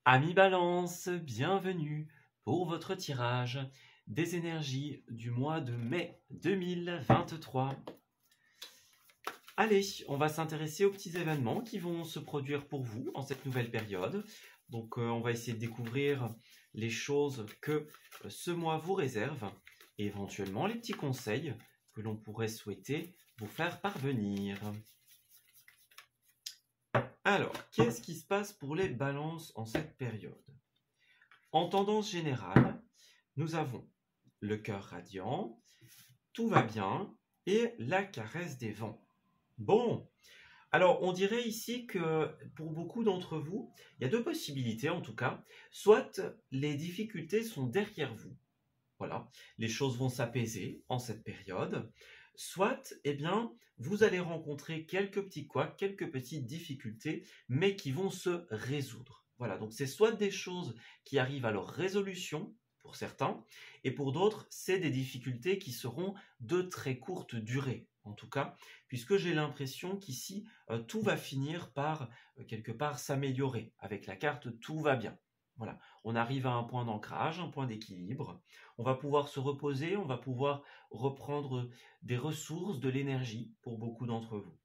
Amis Balance, bienvenue pour votre tirage des énergies du mois de mai 2023. Allez, on va s'intéresser aux petits événements qui vont se produire pour vous en cette nouvelle période. Donc on va essayer de découvrir les choses que ce mois vous réserve et éventuellement les petits conseils que l'on pourrait souhaiter vous faire parvenir. Alors, qu'est-ce qui se passe pour les balances en cette période? En tendance générale, nous avons le cœur radiant, tout va bien et la caresse des vents. Bon, alors on dirait ici que pour beaucoup d'entre vous, il y a deux possibilités en tout cas. Soit les difficultés sont derrière vous, voilà, les choses vont s'apaiser en cette période. Soit, eh bien, vous allez rencontrer quelques petits couacs, quelques petites difficultés, mais qui vont se résoudre. Voilà, donc c'est soit des choses qui arrivent à leur résolution, pour certains, et pour d'autres, c'est des difficultés qui seront de très courte durée, en tout cas, puisque j'ai l'impression qu'ici, tout va finir par, quelque part, s'améliorer. Avec la carte, tout va bien. Voilà, on arrive à un point d'ancrage, un point d'équilibre. On va pouvoir se reposer, on va pouvoir reprendre des ressources, de l'énergie pour beaucoup d'entre vous.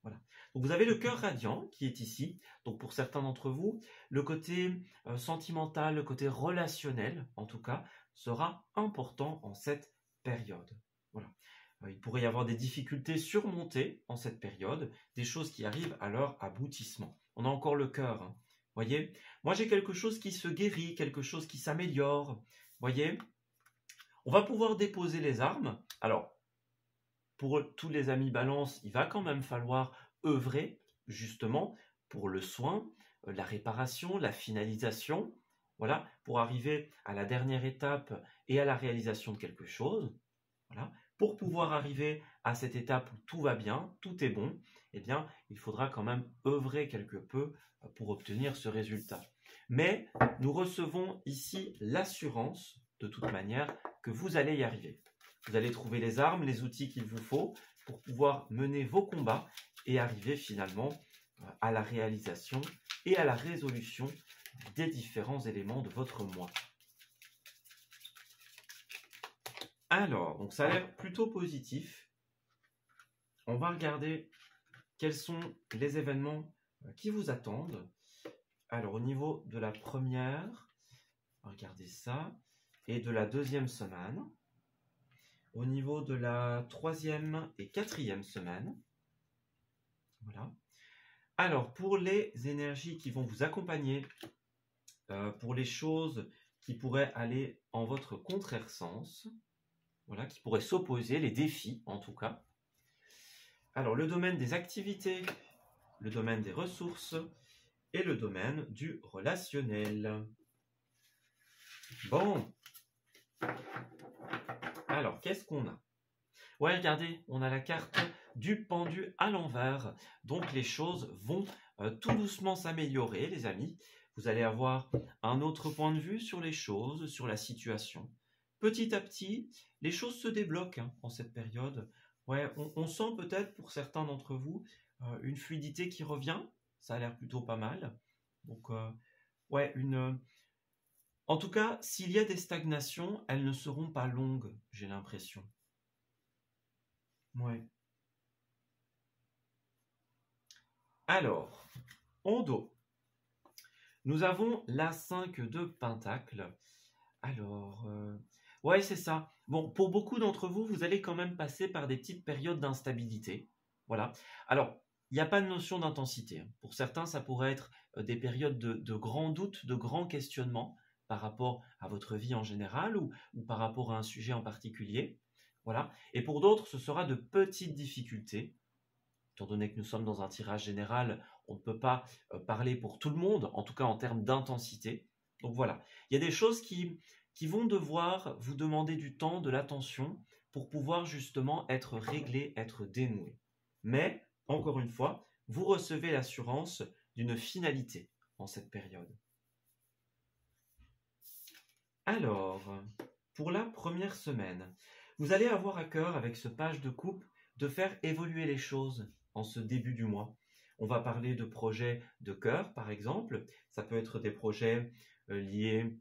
Voilà. Donc vous avez le cœur radiant qui est ici. Donc pour certains d'entre vous, le côté sentimental, le côté relationnel, en tout cas, sera important en cette période. Voilà. Il pourrait y avoir des difficultés surmontées en cette période, des choses qui arrivent à leur aboutissement. On a encore le cœur. Hein. Voyez, moi j'ai quelque chose qui se guérit, quelque chose qui s'améliore. Voyez, on va pouvoir déposer les armes. Alors, pour tous les amis balance, il va quand même falloir œuvrer justement pour le soin, la réparation, la finalisation, voilà, pour arriver à la dernière étape et à la réalisation de quelque chose. Voilà. Pour pouvoir arriver à cette étape où tout va bien, tout est bon, eh bien, il faudra quand même œuvrer quelque peu pour obtenir ce résultat. Mais nous recevons ici l'assurance, de toute manière, que vous allez y arriver. Vous allez trouver les armes, les outils qu'il vous faut pour pouvoir mener vos combats et arriver finalement à la réalisation et à la résolution des différents éléments de votre mois. Alors, donc ça a l'air plutôt positif. On va regarder quels sont les événements qui vous attendent. Alors, au niveau de la première, regardez ça, et de la deuxième semaine. Au niveau de la troisième et quatrième semaine. Voilà. Alors, pour les énergies qui vont vous accompagner, pour les choses qui pourraient aller en votre contraire sens, voilà, qui pourraient s'opposer, les défis en tout cas. Alors, le domaine des activités, le domaine des ressources et le domaine du relationnel. Bon. Alors, qu'est-ce qu'on a? Ouais, regardez, on a la carte du pendu à l'envers. Donc, les choses vont tout doucement s'améliorer, les amis. Vous allez avoir un autre point de vue sur les choses, sur la situation. Petit à petit, les choses se débloquent en cette période. Ouais, on sent peut-être pour certains d'entre vous une fluidité qui revient. Ça a l'air plutôt pas mal. Donc, ouais, en tout cas, s'il y a des stagnations, elles ne seront pas longues, j'ai l'impression. Ouais. Alors, en dos, nous avons la 5 de Pentacle. Alors, ouais, c'est ça. Bon, pour beaucoup d'entre vous, vous allez quand même passer par des petites périodes d'instabilité. Voilà. Alors, il n'y a pas de notion d'intensité. Pour certains, ça pourrait être des périodes de grands doutes, de grands questionnements par rapport à votre vie en général ou par rapport à un sujet en particulier. Voilà. Et pour d'autres, ce sera de petites difficultés. Étant donné que nous sommes dans un tirage général, on ne peut pas parler pour tout le monde, en tout cas en termes d'intensité. Donc voilà, il y a des choses qui vont devoir vous demander du temps, de l'attention, pour pouvoir justement être réglées, être dénouées. Mais, encore une fois, vous recevez l'assurance d'une finalité en cette période. Alors, pour la première semaine, vous allez avoir à cœur avec ce page de coupe de faire évoluer les choses en ce début du mois. On va parler de projets de cœur, par exemple. Ça peut être des projets liés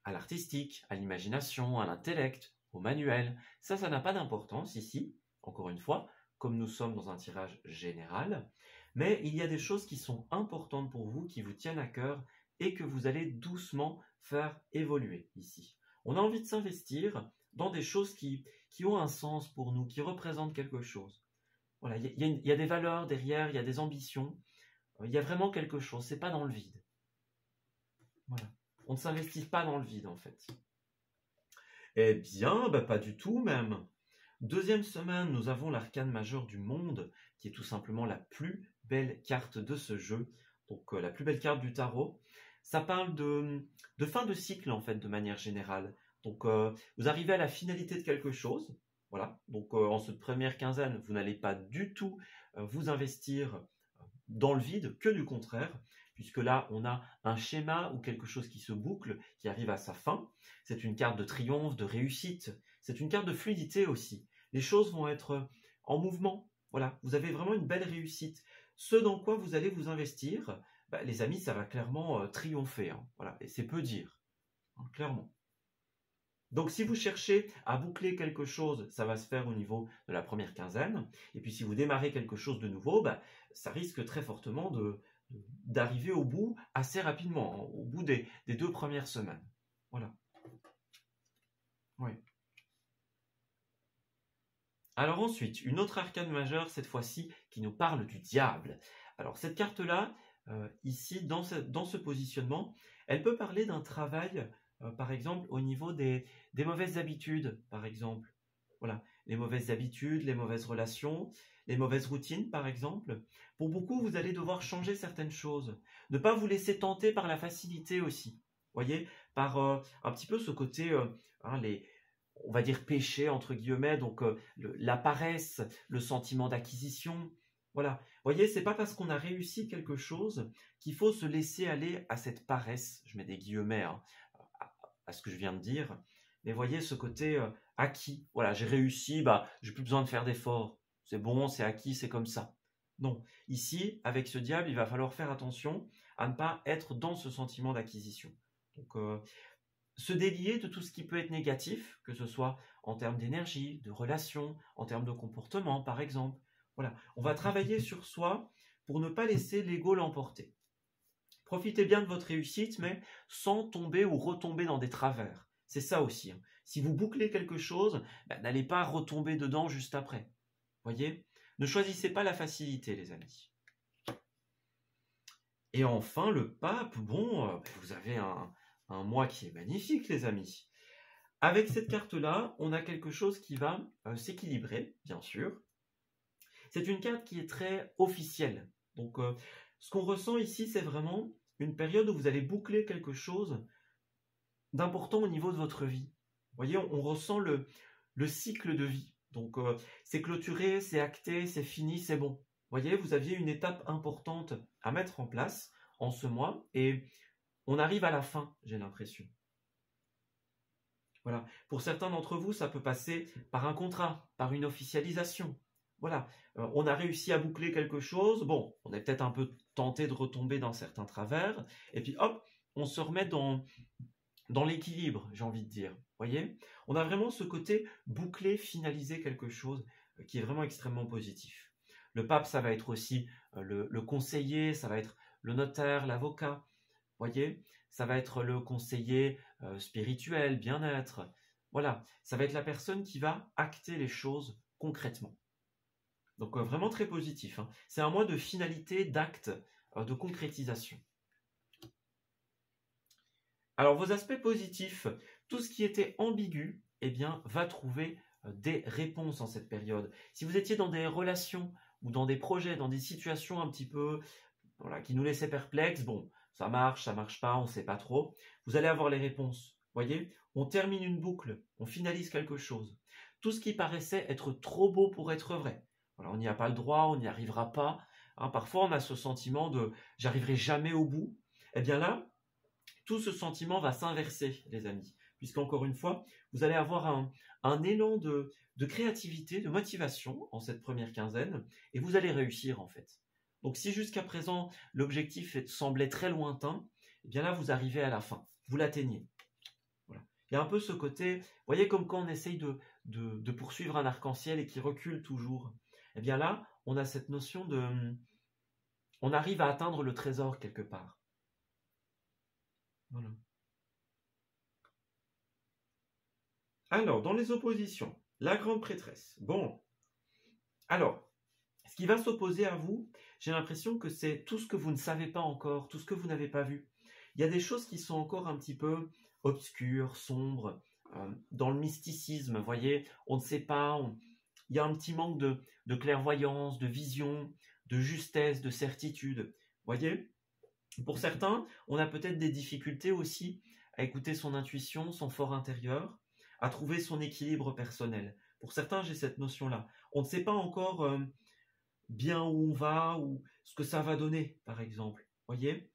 à l'artistique, à l'imagination, à l'intellect, au manuel. Ça n'a pas d'importance ici, encore une fois, comme nous sommes dans un tirage général. Mais il y a des choses qui sont importantes pour vous, qui vous tiennent à cœur et que vous allez doucement faire évoluer ici. On a envie de s'investir dans des choses qui ont un sens pour nous, qui représentent quelque chose. Voilà, il y a des valeurs derrière, il y a des ambitions, il y a vraiment quelque chose, c'est pas dans le vide. Voilà. On ne s'investit pas dans le vide en fait. Eh bien, pas du tout même. Deuxième semaine, nous avons l'arcane majeur du monde, qui est tout simplement la plus belle carte de ce jeu, donc la plus belle carte du tarot. Ça parle de fin de cycle en fait, de manière générale. Donc vous arrivez à la finalité de quelque chose, voilà. Donc en cette première quinzaine, vous n'allez pas du tout vous investir dans le vide, que du contraire, puisque là on a un schéma ou quelque chose qui se boucle, qui arrive à sa fin. C'est une carte de triomphe, de réussite, c'est une carte de fluidité aussi. Les choses vont être en mouvement, voilà, vous avez vraiment une belle réussite. Ce dans quoi vous allez vous investir, les amis, ça va clairement triompher, hein. Voilà, et c'est peu dire, hein, clairement. Donc si vous cherchez à boucler quelque chose, ça va se faire au niveau de la première quinzaine. Et puis si vous démarrez quelque chose de nouveau, ça risque très fortement d'arriver au bout assez rapidement, hein, au bout des 2 premières semaines. Voilà. Oui. Alors ensuite, une autre arcane majeure, cette fois-ci, qui nous parle du diable. Alors cette carte-là, ici, dans ce positionnement, elle peut parler d'un travail, par exemple, au niveau des mauvaises habitudes, par exemple. Voilà, les mauvaises habitudes, les mauvaises relations, les mauvaises routines, par exemple. Pour beaucoup, vous allez devoir changer certaines choses. Ne pas vous laisser tenter par la facilité aussi. Voyez, par un petit peu ce côté, on va dire péché entre guillemets, donc la paresse, le sentiment d'acquisition. Voilà. Vous voyez, c'est pas parce qu'on a réussi quelque chose qu'il faut se laisser aller à cette paresse, je mets des guillemets, hein, à ce que je viens de dire. Mais voyez ce côté acquis. Voilà, j'ai réussi, j'ai plus besoin de faire d'efforts. C'est bon, c'est acquis, c'est comme ça. Non, ici, avec ce diable, il va falloir faire attention à ne pas être dans ce sentiment d'acquisition. Donc, se délier de tout ce qui peut être négatif, que ce soit en termes d'énergie, de relations, en termes de comportement, par exemple. Voilà, on va travailler sur soi pour ne pas laisser l'ego l'emporter. Profitez bien de votre réussite, mais sans tomber ou retomber dans des travers. C'est ça aussi, hein. Si vous bouclez quelque chose, n'allez pas retomber dedans juste après. Voyez ? Ne choisissez pas la facilité, les amis. Et enfin, le pape, bon, vous avez un mois qui est magnifique, les amis. Avec cette carte-là, on a quelque chose qui va s'équilibrer, bien sûr. C'est une carte qui est très officielle. Donc, ce qu'on ressent ici, c'est vraiment une période où vous allez boucler quelque chose d'important au niveau de votre vie. Vous voyez, on ressent le cycle de vie. Donc, c'est clôturé, c'est acté, c'est fini, c'est bon. Vous voyez, vous aviez une étape importante à mettre en place en ce mois et on arrive à la fin, j'ai l'impression. Voilà. Pour certains d'entre vous, ça peut passer par un contrat, par une officialisation. Voilà. On a réussi à boucler quelque chose. Bon, on est peut-être un peu tenté de retomber dans certains travers. Et puis hop, on se remet dans l'équilibre, j'ai envie de dire. Voyez ? On a vraiment ce côté boucler, finaliser quelque chose qui est vraiment extrêmement positif. Le pape, ça va être aussi le conseiller, ça va être le notaire, l'avocat. Voyez ? Ça va être le conseiller spirituel, bien-être. Voilà, ça va être la personne qui va acter les choses concrètement. Donc vraiment très positif, hein. C'est un mois de finalité, d'acte, de concrétisation. Alors vos aspects positifs, tout ce qui était ambigu, va trouver des réponses en cette période. Si vous étiez dans des relations ou dans des projets, dans des situations un petit peu qui nous laissaient perplexes, bon, ça marche pas, on ne sait pas trop, vous allez avoir les réponses. Voyez, on termine une boucle, on finalise quelque chose. Tout ce qui paraissait être trop beau pour être vrai. Voilà, on n'y a pas le droit, on n'y arrivera pas. Hein, parfois, on a ce sentiment de « j'arriverai jamais au bout ». Eh bien là, tout ce sentiment va s'inverser, les amis. Puisqu'encore une fois, vous allez avoir un élan de créativité, de motivation en cette première quinzaine, et vous allez réussir en fait. Donc si jusqu'à présent, l'objectif semblait très lointain, eh bien là, vous arrivez à la fin, vous l'atteignez. Voilà. Il y a un peu ce côté, vous voyez, comme quand on essaye de poursuivre un arc-en-ciel et qui recule toujours. Eh bien là, on a cette notion de... On arrive à atteindre le trésor quelque part. Voilà. Alors, dans les oppositions, la grande prêtresse. Bon, alors, ce qui va s'opposer à vous, j'ai l'impression que c'est tout ce que vous ne savez pas encore, tout ce que vous n'avez pas vu. Il y a des choses qui sont encore un petit peu obscures, sombres, dans le mysticisme, vous voyez, on ne sait pas, il y a un petit manque de clairvoyance, de vision, de justesse, de certitude, vous voyez. Pour certains, on a peut-être des difficultés aussi à écouter son intuition, son fort intérieur, à trouver son équilibre personnel. Pour certains, j'ai cette notion-là. On ne sait pas encore bien où on va ou ce que ça va donner, par exemple. Voyez?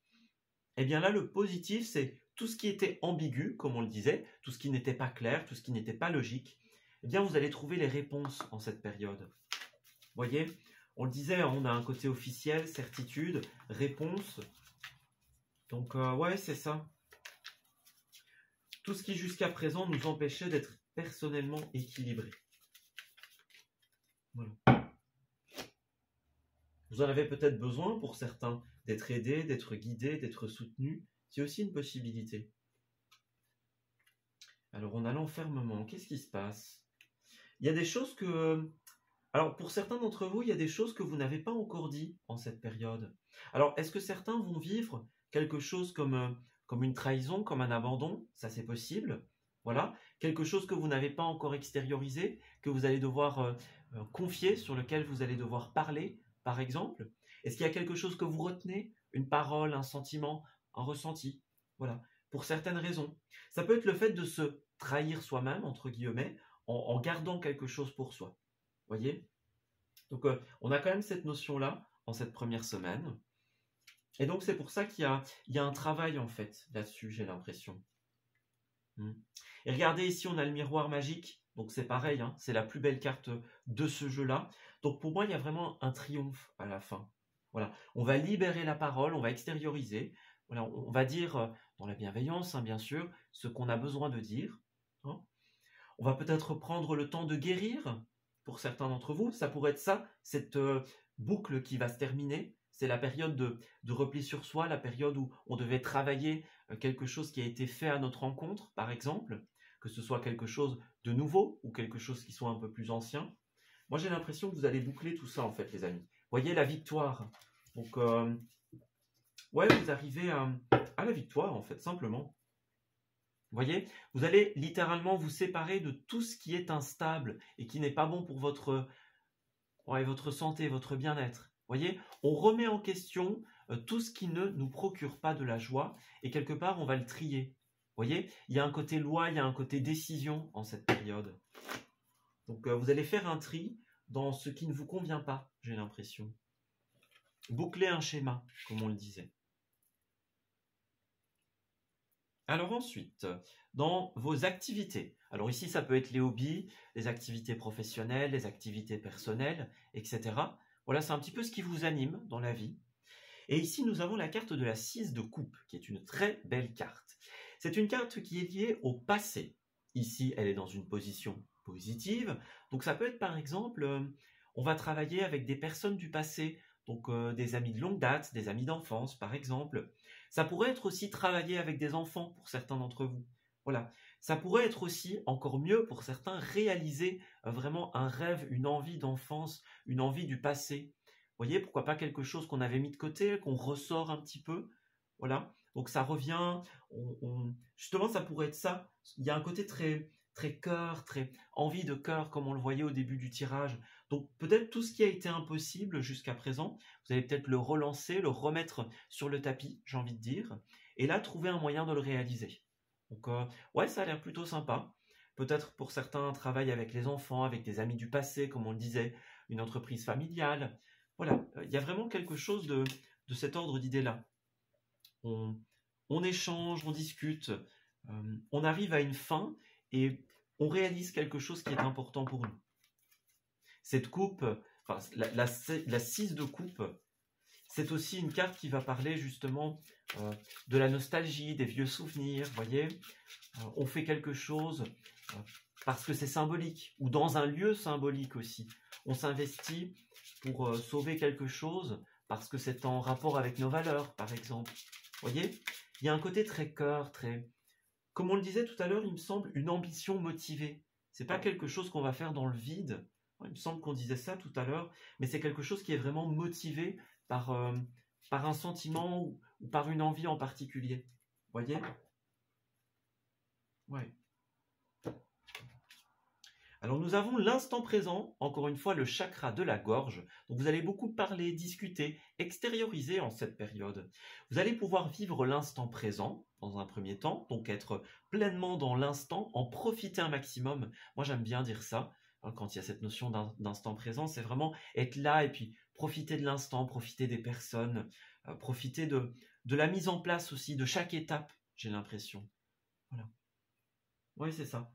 Eh bien là, le positif, c'est tout ce qui était ambigu, comme on le disait, tout ce qui n'était pas clair, tout ce qui n'était pas logique. Eh bien, vous allez trouver les réponses en cette période. Voyez? On le disait, on a un côté officiel, certitude, réponse. Donc, ouais, c'est ça. Tout ce qui jusqu'à présent nous empêchait d'être personnellement équilibrés. Voilà. Vous en avez peut-être besoin pour certains, d'être aidés, d'être guidés, d'être soutenus. C'est aussi une possibilité. Alors, on a l'enfermement. Qu'est-ce qui se passe? Il y a des choses que... Alors, pour certains d'entre vous, il y a des choses que vous n'avez pas encore dit en cette période. Alors, est-ce que certains vont vivre quelque chose comme une trahison, comme un abandon? Ça, c'est possible. Voilà. Quelque chose que vous n'avez pas encore extériorisé, que vous allez devoir confier, sur lequel vous allez devoir parler, par exemple. Est-ce qu'il y a quelque chose que vous retenez? Une parole, un sentiment, un ressenti? Voilà. Pour certaines raisons. Ça peut être le fait de se trahir soi-même, entre guillemets, en gardant quelque chose pour soi. Voyez? Donc, on a quand même cette notion-là en cette première semaine. Et donc, c'est pour ça qu'il y a un travail, en fait, là-dessus, j'ai l'impression. Et regardez, ici, on a le miroir magique. Donc, c'est pareil, hein, c'est la plus belle carte de ce jeu-là. Donc, pour moi, il y a vraiment un triomphe à la fin. Voilà. On va libérer la parole, on va extérioriser. Voilà, on va dire, dans la bienveillance, hein, bien sûr, ce qu'on a besoin de dire. Hein. On va peut-être prendre le temps de guérir. Pour certains d'entre vous, ça pourrait être ça, cette boucle qui va se terminer. C'est la période de repli sur soi, la période où on devait travailler quelque chose qui a été fait à notre rencontre, par exemple, que ce soit quelque chose de nouveau ou quelque chose qui soit un peu plus ancien. Moi, j'ai l'impression que vous allez boucler tout ça, en fait, les amis. Voyez la victoire. Donc, ouais, vous arrivez à la victoire, en fait, simplement. Vous voyez, vous allez littéralement vous séparer de tout ce qui est instable et qui n'est pas bon pour votre santé, votre bien-être. Vous voyez, on remet en question tout ce qui ne nous procure pas de la joie et quelque part, on va le trier. Vous voyez, il y a un côté loi, il y a un côté décision en cette période. Donc, vous allez faire un tri dans ce qui ne vous convient pas, j'ai l'impression. Boucler un schéma, comme on le disait. Alors ensuite, dans vos activités, alors ici ça peut être les hobbies, les activités professionnelles, les activités personnelles, etc. Voilà, c'est un petit peu ce qui vous anime dans la vie. Et ici nous avons la carte de la 6 de coupe, qui est une très belle carte. C'est une carte qui est liée au passé. Ici, elle est dans une position positive. Donc ça peut être par exemple, on va travailler avec des personnes du passé, donc des amis de longue date, des amis d'enfance par exemple. Ça pourrait être aussi travailler avec des enfants pour certains d'entre vous. Voilà. Ça pourrait être aussi, encore mieux pour certains, réaliser vraiment un rêve, une envie d'enfance, une envie du passé. Vous voyez, pourquoi pas quelque chose qu'on avait mis de côté, qu'on ressort un petit peu. Voilà. Donc ça revient, justement ça pourrait être ça. Il y a un côté très, très cœur, très envie de cœur, comme on le voyait au début du tirage. Donc peut-être tout ce qui a été impossible jusqu'à présent, vous allez peut-être le relancer, le remettre sur le tapis, j'ai envie de dire, et là trouver un moyen de le réaliser. Donc ouais, ça a l'air plutôt sympa. Peut-être pour certains un travail avec les enfants, avec des amis du passé, comme on le disait, une entreprise familiale. Voilà, il y a vraiment quelque chose de cet ordre d'idées-là. On échange, on discute, on arrive à une fin et on réalise quelque chose qui est important pour nous. Cette coupe, enfin la 6 de coupe, C'est aussi une carte qui va parler justement de la nostalgie, des vieux souvenirs, vous voyez. On fait quelque chose parce que c'est symbolique, ou dans un lieu symbolique aussi. On s'investit pour sauver quelque chose parce que c'est en rapport avec nos valeurs, par exemple. Vous voyez, il y a un côté très cœur, très... Comme on le disait tout à l'heure, il me semble, une ambition motivée. C'est pas quelque chose qu'on va faire dans le vide. Il me semble qu'on disait ça tout à l'heure, mais c'est quelque chose qui est vraiment motivé par un sentiment ou par une envie en particulier. Vous voyez? Ouais. Alors nous avons l'instant présent, encore une fois le chakra de la gorge. Donc vous allez beaucoup parler, discuter, extérioriser en cette période. Vous allez pouvoir vivre l'instant présent dans un premier temps, donc être pleinement dans l'instant, en profiter un maximum. Moi j'aime bien dire ça, hein, quand il y a cette notion d'instant présent, c'est vraiment être là et puis profiter de l'instant, profiter des personnes, profiter de la mise en place aussi, de chaque étape, j'ai l'impression. Voilà. Oui, c'est ça.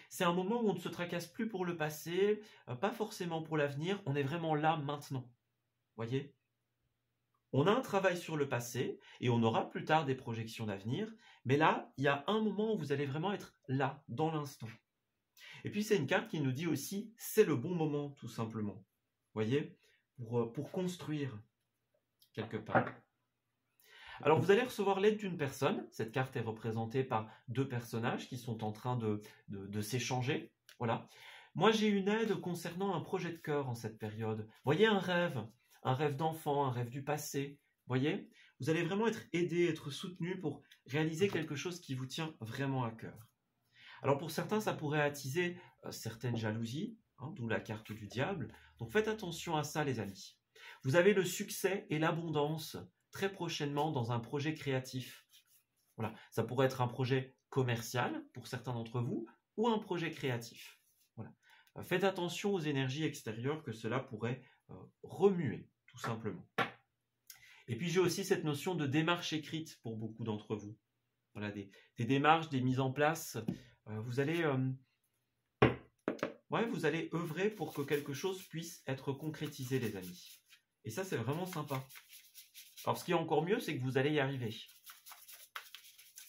C'est un moment où on ne se tracasse plus pour le passé, pas forcément pour l'avenir, on est vraiment là maintenant. Voyez? On a un travail sur le passé et on aura plus tard des projections d'avenir, mais là, il y a un moment où vous allez vraiment être là, dans l'instant. Et puis c'est une carte qui nous dit aussi, c'est le bon moment, tout simplement. Voyez? Pour construire quelque part. Alors vous allez recevoir l'aide d'une personne. Cette carte est représentée par deux personnages qui sont en train de s'échanger. Voilà. Moi j'ai une aide concernant un projet de cœur en cette période. Voyez, un rêve d'enfant, un rêve du passé. Voyez, vous allez vraiment être aidé, être soutenu pour réaliser quelque chose qui vous tient vraiment à cœur. Alors pour certains, ça pourrait attiser certaines jalousies, hein, d'où la carte du diable. Donc faites attention à ça, les amis. Vous avez le succès et l'abondance très prochainement dans un projet créatif. Voilà, ça pourrait être un projet commercial pour certains d'entre vous ou un projet créatif. Voilà. Faites attention aux énergies extérieures que cela pourrait remuer, tout simplement. Et puis j'ai aussi cette notion de démarche écrite pour beaucoup d'entre vous. Voilà, des démarches, des mises en place. Vous allez œuvrer pour que quelque chose puisse être concrétisé, les amis. Et ça, c'est vraiment sympa. Alors, ce qui est encore mieux, c'est que vous allez y arriver.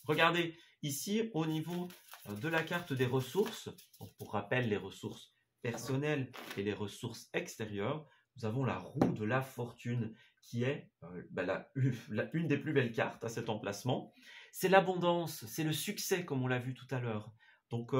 Regardez, ici, au niveau de la carte des ressources, donc pour rappel, les ressources personnelles et les ressources extérieures, nous avons la roue de la fortune, qui est une des plus belles cartes à cet emplacement. C'est l'abondance, c'est le succès, comme on l'a vu tout à l'heure. Donc,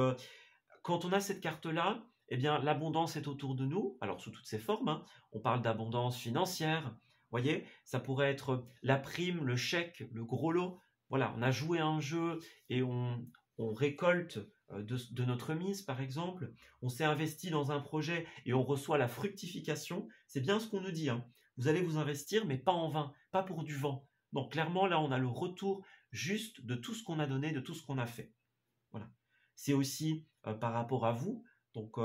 quand on a cette carte-là, eh bien, l'abondance est autour de nous, alors sous toutes ses formes, hein. On parle d'abondance financière. Vous voyez, ça pourrait être la prime, le chèque, le gros lot. Voilà, on a joué à un jeu et on récolte de notre mise, par exemple. On s'est investi dans un projet et on reçoit la fructification. C'est bien ce qu'on nous dit, hein. Vous allez vous investir, mais pas en vain, pas pour du vent. Donc clairement, là, on a le retour juste de tout ce qu'on a donné, de tout ce qu'on a fait. Voilà. C'est aussi par rapport à vous. Donc,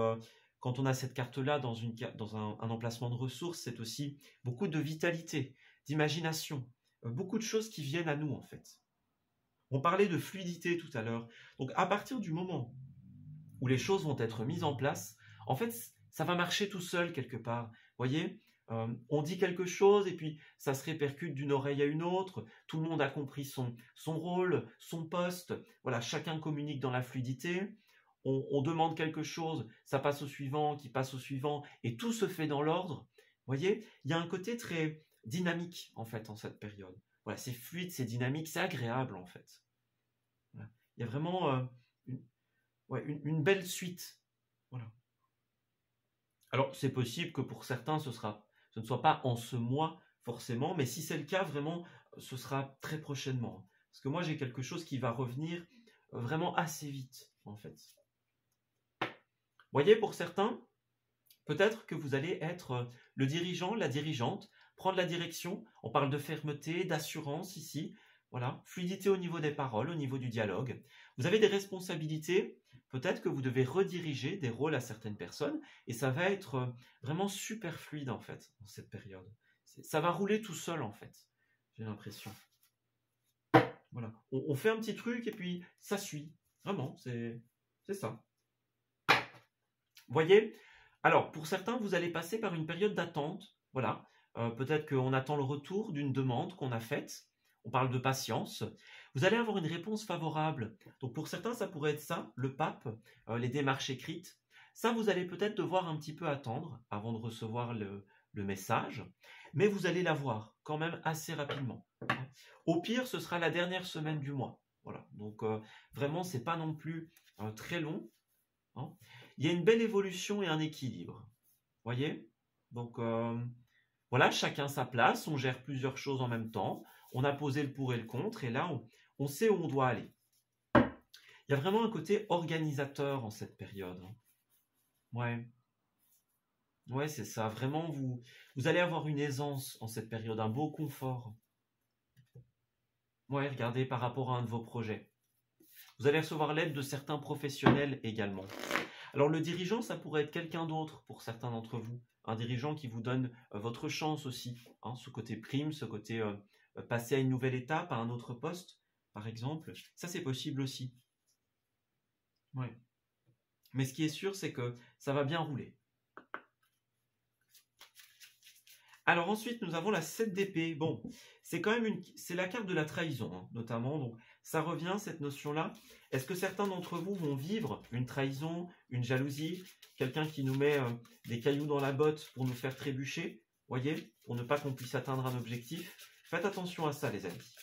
quand on a cette carte-là dans un emplacement de ressources, c'est aussi beaucoup de vitalité, d'imagination, beaucoup de choses qui viennent à nous, en fait. On parlait de fluidité tout à l'heure. Donc, à partir du moment où les choses vont être mises en place, en fait, ça va marcher tout seul quelque part. Vous voyez, on dit quelque chose et puis ça se répercute d'une oreille à une autre. Tout le monde a compris son rôle, son poste. Voilà, chacun communique dans la fluidité. On demande quelque chose, ça passe au suivant, qui passe au suivant, et tout se fait dans l'ordre. Vous voyez, il y a un côté très dynamique, en fait, en cette période. Voilà, c'est fluide, c'est dynamique, c'est agréable, en fait. Voilà. Il y a vraiment une belle suite. Voilà. Alors, c'est possible que pour certains, ce ne soit pas en ce mois, forcément, mais si c'est le cas, vraiment, ce sera très prochainement. Parce que moi, j'ai quelque chose qui va revenir vraiment assez vite, en fait. Voyez, pour certains, peut-être que vous allez être le dirigeant, la dirigeante, prendre la direction. On parle de fermeté, d'assurance ici. Voilà, fluidité au niveau des paroles, au niveau du dialogue. Vous avez des responsabilités. Peut-être que vous devez rediriger des rôles à certaines personnes et ça va être vraiment super fluide en fait, dans cette période. Ça va rouler tout seul en fait, j'ai l'impression. Voilà, on fait un petit truc et puis ça suit. Vraiment, c'est ça. Voyez, alors pour certains, vous allez passer par une période d'attente. Voilà, peut-être qu'on attend le retour d'une demande qu'on a faite. On parle de patience. Vous allez avoir une réponse favorable. Donc pour certains, ça pourrait être ça, le pape, les démarches écrites. Ça, vous allez peut-être devoir un petit peu attendre avant de recevoir le message, mais vous allez l'avoir quand même assez rapidement. Au pire, ce sera la dernière semaine du mois. Voilà. Donc vraiment, c'est pas non plus très long. Hein. Il y a une belle évolution et un équilibre. Voyez? Donc voilà, chacun sa place, on gère plusieurs choses en même temps, on a posé le pour et le contre, et là, on sait où on doit aller. Il y a vraiment un côté organisateur en cette période. Hein. Ouais, c'est ça. Vraiment, vous allez avoir une aisance en cette période, un beau confort. Ouais, regardez par rapport à un de vos projets. Vous allez recevoir l'aide de certains professionnels également. Alors le dirigeant, ça pourrait être quelqu'un d'autre pour certains d'entre vous. Un dirigeant qui vous donne votre chance aussi. Hein, ce côté prime, ce côté passer à une nouvelle étape, à un autre poste, par exemple. Ça, c'est possible aussi. Ouais. Mais ce qui est sûr, c'est que ça va bien rouler. Alors ensuite, nous avons la 7 d'épée. Bon, c'est quand même c'est la carte de la trahison, hein, notamment. Donc, ça revient, cette notion-là. Est-ce que certains d'entre vous vont vivre une trahison, une jalousie, quelqu'un qui nous met des cailloux dans la botte pour nous faire trébucher, voyez, pour ne pas qu'on puisse atteindre un objectif? Faites attention à ça, les amis.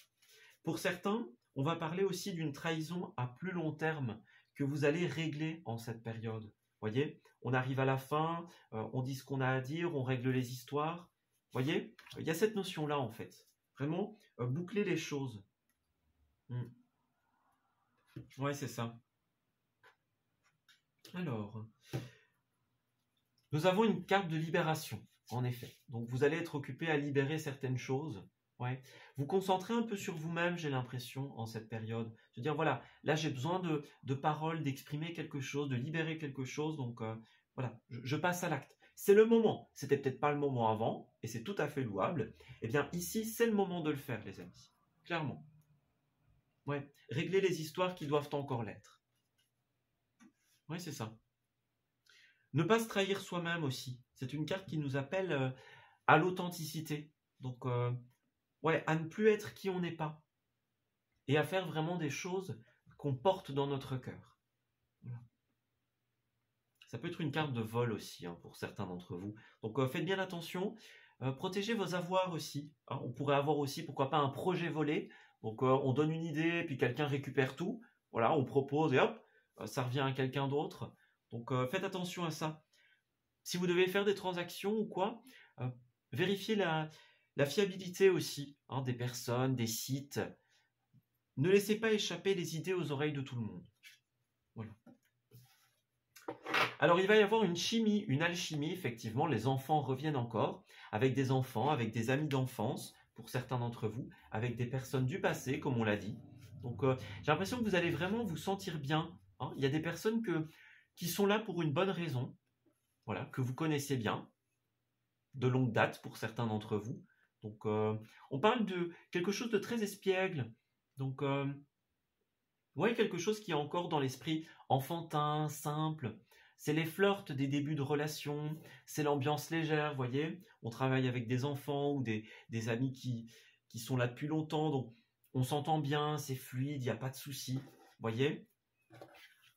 Pour certains, on va parler aussi d'une trahison à plus long terme que vous allez régler en cette période. Voyez, on arrive à la fin, on dit ce qu'on a à dire, on règle les histoires. Voyez, il y a cette notion-là en fait. Vraiment, boucler les choses. Ouais, c'est ça. Alors, nous avons une carte de libération, en effet. Donc, vous allez être occupé à libérer certaines choses. Ouais. Vous concentrez un peu sur vous-même, j'ai l'impression, en cette période. Se dire, voilà, là, j'ai besoin de paroles, d'exprimer quelque chose, de libérer quelque chose. Donc, voilà, je passe à l'acte. C'est le moment. C'était peut-être pas le moment avant, et c'est tout à fait louable. Eh bien, ici, c'est le moment de le faire, les amis. Clairement. Ouais. Régler les histoires qui doivent encore l'être. Oui, c'est ça. Ne pas se trahir soi-même aussi. C'est une carte qui nous appelle à l'authenticité. Donc, ouais, à ne plus être qui on n'est pas. Et à faire vraiment des choses qu'on porte dans notre cœur. Voilà. Ça peut être une carte de vol aussi, hein, pour certains d'entre vous. Donc, faites bien attention. Protégez vos avoirs aussi. Hein. On pourrait avoir aussi, pourquoi pas, un projet volé. Donc, on donne une idée, puis quelqu'un récupère tout. Voilà, on propose et hop, ça revient à quelqu'un d'autre. Donc, faites attention à ça. Si vous devez faire des transactions ou quoi, vérifiez la fiabilité aussi, hein, des personnes, des sites. Ne laissez pas échapper les idées aux oreilles de tout le monde. Voilà. Alors il va y avoir une chimie, une alchimie, effectivement, les enfants reviennent encore, avec des enfants, avec des amis d'enfance, pour certains d'entre vous, avec des personnes du passé, comme on l'a dit. Donc j'ai l'impression que vous allez vraiment vous sentir bien. Hein. Il y a des personnes qui sont là pour une bonne raison, voilà, que vous connaissez bien, de longue date pour certains d'entre vous. Donc, on parle de quelque chose de très espiègle. Donc, ouais, quelque chose qui est encore dans l'esprit enfantin, simple. C'est les flirts des débuts de relation, c'est l'ambiance légère, voyez. On travaille avec des enfants ou des amis qui sont là depuis longtemps, donc on s'entend bien, c'est fluide, il n'y a pas de souci, voyez.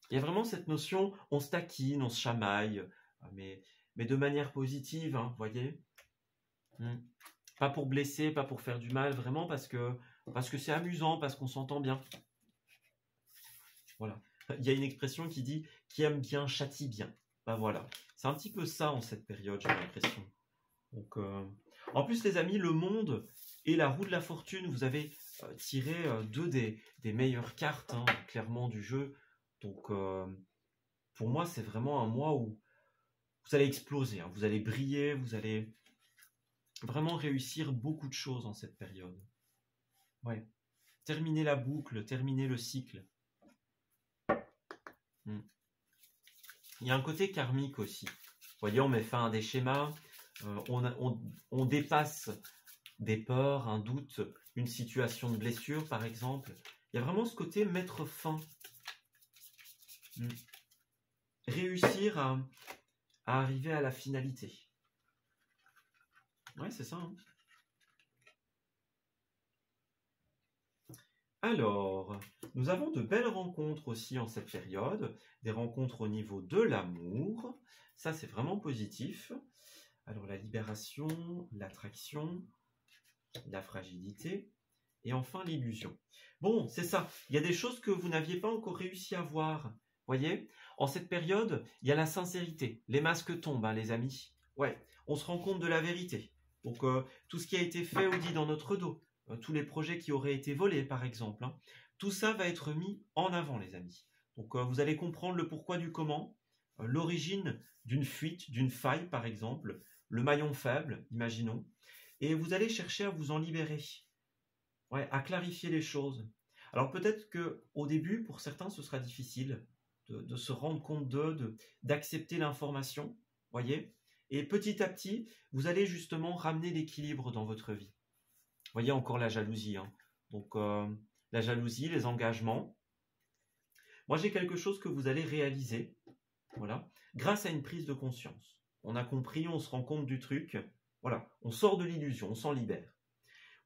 Il y a vraiment cette notion, on se taquine, on se chamaille, mais de manière positive, hein, voyez. Pas pour blesser, pas pour faire du mal, vraiment parce que c'est amusant, parce qu'on s'entend bien. Voilà. Il y a une expression qui dit « qui aime bien châtie bien ». Ben voilà. C'est un petit peu ça en cette période, j'ai l'impression. Donc, en plus, les amis, le monde et la roue de la fortune, vous avez tiré deux des meilleures cartes, hein, clairement, du jeu. Donc, pour moi, c'est vraiment un mois où vous allez exploser, hein, vous allez briller, vous allez vraiment réussir beaucoup de choses en cette période. Ouais. Terminer la boucle, terminer le cycle. Il y a un côté karmique aussi. Vous voyez, on met fin à des schémas, on dépasse des peurs, un doute, une situation de blessure, par exemple. Il y a vraiment ce côté mettre fin. Réussir à arriver à la finalité. Ouais, c'est ça, hein. Alors, nous avons de belles rencontres aussi en cette période, des rencontres au niveau de l'amour. Ça, c'est vraiment positif. Alors, la libération, l'attraction, la fragilité et enfin l'illusion. Bon, c'est ça. Il y a des choses que vous n'aviez pas encore réussi à voir. Voyez, en cette période, il y a la sincérité. Les masques tombent, hein, les amis. Ouais, on se rend compte de la vérité. Donc, tout ce qui a été fait ou dit dans notre dos, tous les projets qui auraient été volés, par exemple, hein, tout ça va être mis en avant, les amis. Donc, vous allez comprendre le pourquoi du comment, l'origine d'une fuite, d'une faille, par exemple, le maillon faible, imaginons, et vous allez chercher à vous en libérer. Ouais, à clarifier les choses. Alors peut-être que au début, pour certains, ce sera difficile de se rendre compte d'accepter l'information, voyez. Et petit à petit, vous allez justement ramener l'équilibre dans votre vie. Voyez encore la jalousie, hein. Donc la jalousie, les engagements. Moi, j'ai quelque chose que vous allez réaliser, voilà, grâce à une prise de conscience. On a compris, on se rend compte du truc, voilà, on sort de l'illusion, on s'en libère.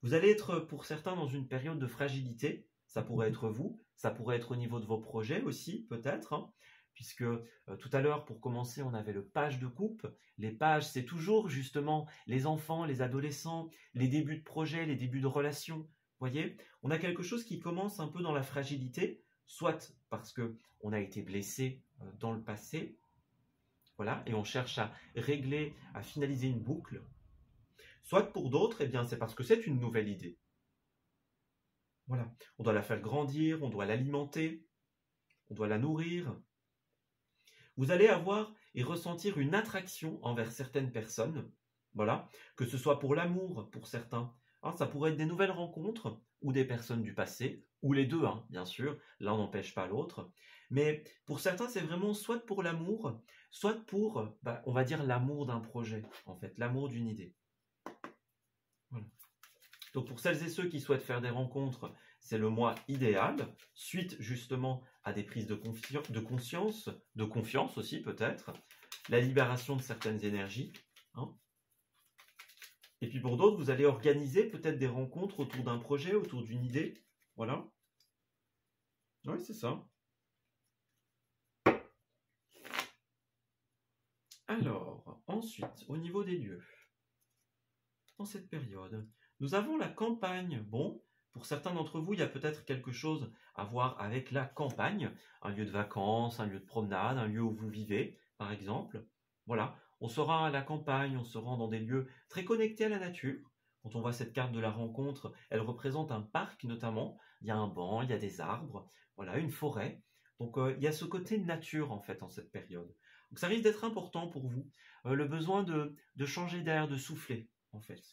Vous allez être pour certains dans une période de fragilité, ça pourrait être vous, ça pourrait être au niveau de vos projets aussi peut-être, hein, puisque tout à l'heure pour commencer on avait le page de coupe. Les pages c'est toujours justement les enfants, les adolescents, les débuts de projet, les débuts de relations. Voyez, on a quelque chose qui commence un peu dans la fragilité, soit parce que on a été blessé dans le passé, voilà, et on cherche à régler, à finaliser une boucle. Soit pour d'autres, eh bien, c'est parce que c'est une nouvelle idée. Voilà, on doit la faire grandir, on doit l'alimenter, on doit la nourrir. Vous allez avoir et ressentir une attraction envers certaines personnes, voilà, que ce soit pour l'amour pour certains. Hein, ça pourrait être des nouvelles rencontres ou des personnes du passé, ou les deux, hein, bien sûr, l'un n'empêche pas l'autre. Mais pour certains, c'est vraiment soit pour l'amour, soit pour, on va dire, l'amour d'un projet, en fait, l'amour d'une idée. Voilà. Donc pour celles et ceux qui souhaitent faire des rencontres, c'est le mois idéal, suite justement à des prises de conscience, de confiance aussi peut-être, la libération de certaines énergies. Hein. Et puis pour d'autres, vous allez organiser peut-être des rencontres autour d'un projet, autour d'une idée. Voilà. Oui, c'est ça. Alors, ensuite, au niveau des lieux, dans cette période, nous avons la campagne. Bon, pour certains d'entre vous, il y a peut-être quelque chose à voir avec la campagne, un lieu de vacances, un lieu de promenade, un lieu où vous vivez, par exemple. Voilà, on sera à la campagne, on se rend dans des lieux très connectés à la nature. Quand on voit cette carte de la rencontre, elle représente un parc notamment. Il y a un banc, il y a des arbres, voilà, une forêt. Donc il y a ce côté nature en fait en cette période. Donc ça risque d'être important pour vous, le besoin de changer d'air, de souffler en fait.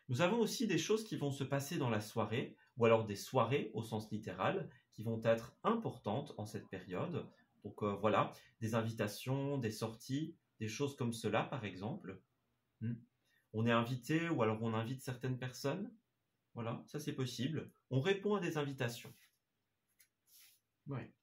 Nous avons aussi des choses qui vont se passer dans la soirée, ou alors des soirées au sens littéral, qui vont être importantes en cette période. Donc voilà, des invitations, des sorties, des choses comme cela par exemple. On est invité ou alors on invite certaines personnes. Voilà, ça c'est possible. On répond à des invitations. Ouais.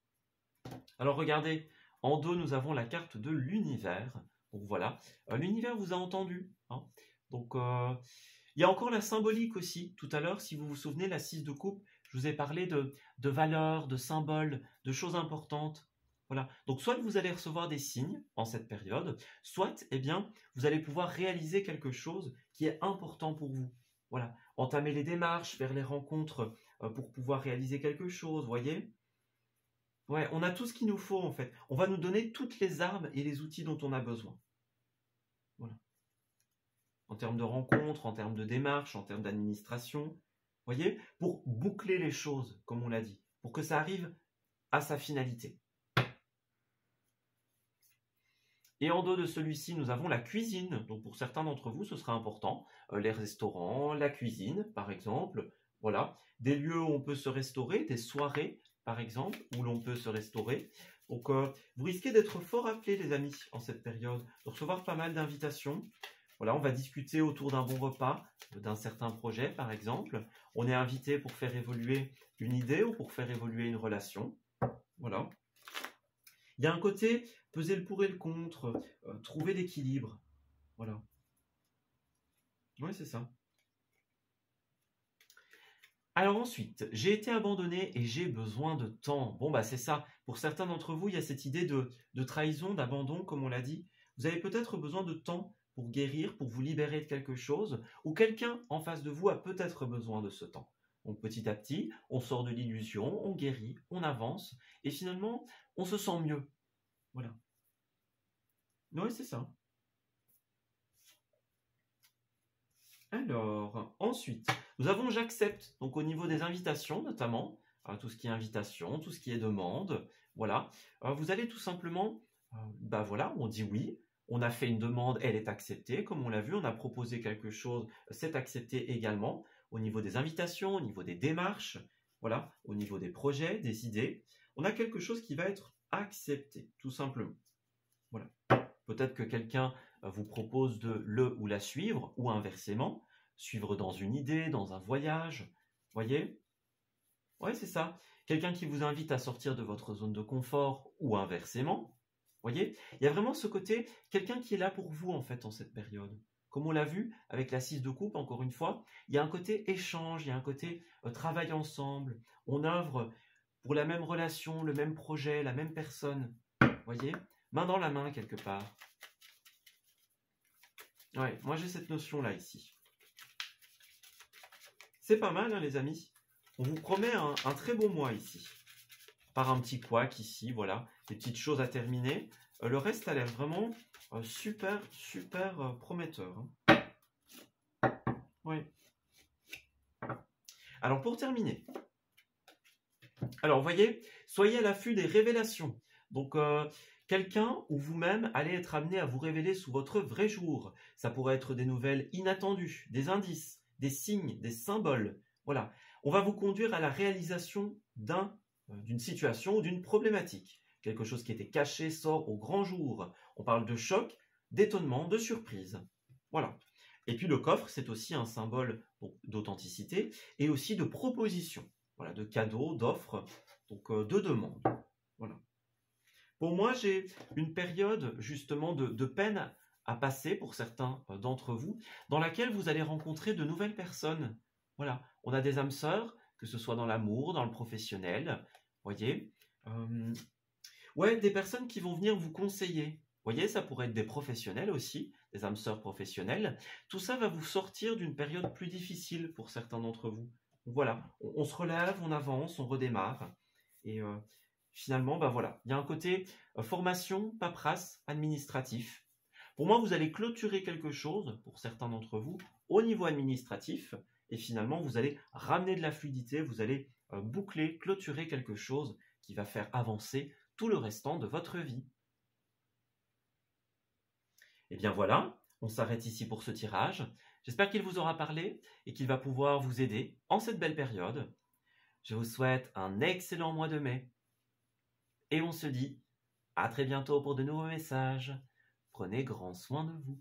Alors regardez, en dos nous avons la carte de l'univers. Donc voilà, l'univers vous a entendu. Hein. Donc il y a encore la symbolique aussi. Tout à l'heure, si vous vous souvenez, la 6 de coupe, je vous ai parlé de valeurs, de symboles, de choses importantes. Voilà. Donc soit vous allez recevoir des signes en cette période, soit eh bien, vous allez pouvoir réaliser quelque chose qui est important pour vous. Voilà. Entamer les démarches, faire les rencontres pour pouvoir réaliser quelque chose, voyez. Ouais, on a tout ce qu'il nous faut en fait. On va nous donner toutes les armes et les outils dont on a besoin. Voilà. En termes de rencontres, en termes de démarches, en termes d'administration, voyez, pour boucler les choses, comme on l'a dit, pour que ça arrive à sa finalité. Et en dos de celui-ci, nous avons la cuisine. Donc pour certains d'entre vous, ce sera important. Les restaurants, la cuisine, par exemple. Voilà, des lieux où on peut se restaurer, des soirées, par exemple, où l'on peut se restaurer. Donc vous risquez d'être fort appelés, les amis, en cette période, de recevoir pas mal d'invitations. Voilà, on va discuter autour d'un bon repas, d'un certain projet, par exemple. On est invité pour faire évoluer une idée ou pour faire évoluer une relation. Voilà. Il y a un côté peser le pour et le contre, trouver l'équilibre. Voilà. Oui, c'est ça. Alors ensuite, j'ai été abandonné et j'ai besoin de temps. Bon, bah c'est ça. Pour certains d'entre vous, il y a cette idée de trahison, d'abandon, comme on l'a dit. Vous avez peut-être besoin de temps pour guérir, pour vous libérer de quelque chose, ou quelqu'un en face de vous a peut-être besoin de ce temps. Donc petit à petit, on sort de l'illusion, on guérit, on avance, et finalement, on se sent mieux. Voilà. Oui, c'est ça. Alors, ensuite, nous avons j'accepte. Donc au niveau des invitations notamment, tout ce qui est invitation, tout ce qui est demande, voilà. Vous allez tout simplement, bah voilà, on dit oui, on a fait une demande, elle est acceptée, comme on l'a vu, on a proposé quelque chose, c'est accepté également. Au niveau des invitations, au niveau des démarches, voilà, au niveau des projets, des idées, on a quelque chose qui va être accepté, tout simplement. Voilà. Peut-être que quelqu'un vous propose de le ou la suivre, ou inversement, suivre dans une idée, dans un voyage. Voyez? Oui, c'est ça. Quelqu'un qui vous invite à sortir de votre zone de confort, ou inversement. Voyez? Il y a vraiment ce côté, quelqu'un qui est là pour vous, en fait, en cette période. Comme on l'a vu avec la 6 de coupe, encore une fois, il y a un côté échange, il y a un côté travail ensemble. On œuvre pour la même relation, le même projet, la même personne. Voyez? Main dans la main, quelque part. Ouais, moi j'ai cette notion-là ici. C'est pas mal, hein, les amis. On vous promet un très beau mois ici. Par un petit couac ici, voilà. Des petites choses à terminer. Le reste a l'air vraiment super, super prometteur. Hein. Oui. Alors pour terminer. Alors, vous voyez, soyez à l'affût des révélations. Donc, quelqu'un ou vous-même allez être amené à vous révéler sous votre vrai jour. Ça pourrait être des nouvelles inattendues, des indices, des signes, des symboles. Voilà. On va vous conduire à la réalisation d'une situation ou d'une problématique. Quelque chose qui était caché sort au grand jour. On parle de choc, d'étonnement, de surprise. Voilà. Et puis le coffre, c'est aussi un symbole d'authenticité et aussi de proposition. Voilà, de cadeaux, d'offres, donc de demandes. Voilà. Pour moi, j'ai une période justement de peine à passer pour certains d'entre vous, dans laquelle vous allez rencontrer de nouvelles personnes. Voilà, on a des âmes sœurs, que ce soit dans l'amour, dans le professionnel, voyez. Ouais, des personnes qui vont venir vous conseiller. Voyez, ça pourrait être des professionnels aussi, des âmes sœurs professionnelles. Tout ça va vous sortir d'une période plus difficile pour certains d'entre vous. Voilà, on se relève, on avance, on redémarre. Et finalement, ben voilà, il y a un côté formation, paperasse, administratif. Pour moi, vous allez clôturer quelque chose, pour certains d'entre vous, au niveau administratif. Et finalement, vous allez ramener de la fluidité, vous allez boucler, clôturer quelque chose qui va faire avancer tout le restant de votre vie. Et bien voilà, on s'arrête ici pour ce tirage. J'espère qu'il vous aura parlé et qu'il va pouvoir vous aider en cette belle période. Je vous souhaite un excellent mois de mai. Et on se dit à très bientôt pour de nouveaux messages. Prenez grand soin de vous.